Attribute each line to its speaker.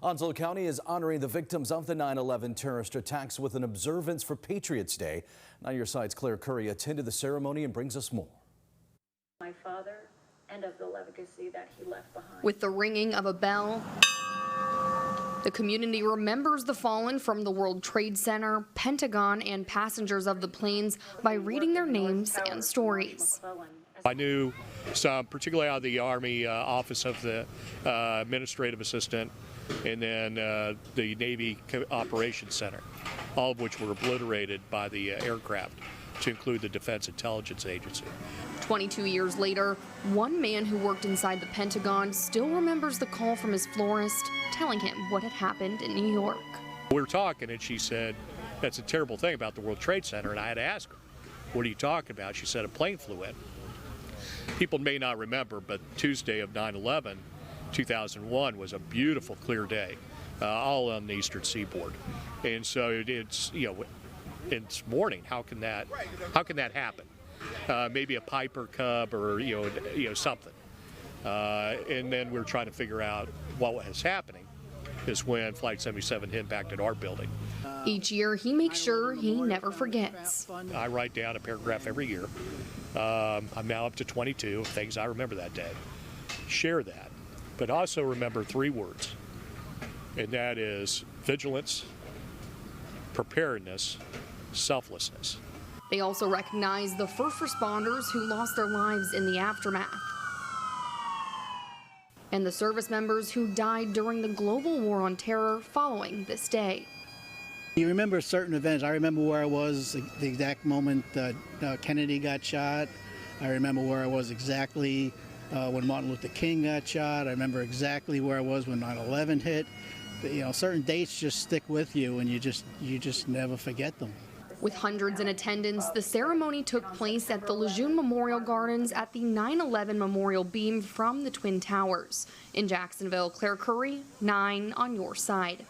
Speaker 1: Onslow County is honoring the victims of the 9/11 terrorist attacks with an observance for Patriots Day. Now your side's Claire Curry attended the ceremony and brings us more.
Speaker 2: My father and of the legacy that he left behind.
Speaker 3: With the ringing of a bell, the community remembers the fallen from the World Trade Center, Pentagon, and passengers of the planes by reading their names and stories.
Speaker 4: I knew some, particularly out of the Army Office of the Administrative Assistant, and then the Navy Operations Center, all of which were obliterated by the aircraft, to include the Defense Intelligence Agency.
Speaker 3: 22 years later, one man who worked inside the Pentagon still remembers the call from his florist telling him what had happened in New York.
Speaker 4: We were talking and she said, "That's a terrible thing about the World Trade Center," and I had to ask her, "What are you talking about?" She said, "A plane flew in." People may not remember, but Tuesday of 9/11, 2001 was a beautiful, clear day, all on the eastern seaboard. And so it's, it's morning. How can that happen? Maybe a Piper Cub or something. And then we're trying to figure out what was happening is when Flight 77 impacted our building.
Speaker 3: Each year, he makes sure he never forgets.
Speaker 4: I write down a paragraph every year. I'm now up to 22 things I remember that day. Share that, but also remember 3 words, and that is vigilance, preparedness, selflessness.
Speaker 3: They also recognize the first responders who lost their lives in the aftermath, and the service members who died during the global war on terror following this day.
Speaker 5: You remember certain events. I remember where I was the exact moment that Kennedy got shot. I remember where I was exactly when Martin Luther King got shot. I remember exactly where I was when 9/11 hit. Certain dates just stick with you, and you just never forget them.
Speaker 3: With hundreds in attendance, the ceremony took place at the Lejeune Memorial Gardens at the 9/11 Memorial Beam from the Twin Towers. In Jacksonville, Claire Curry, 9 on your side.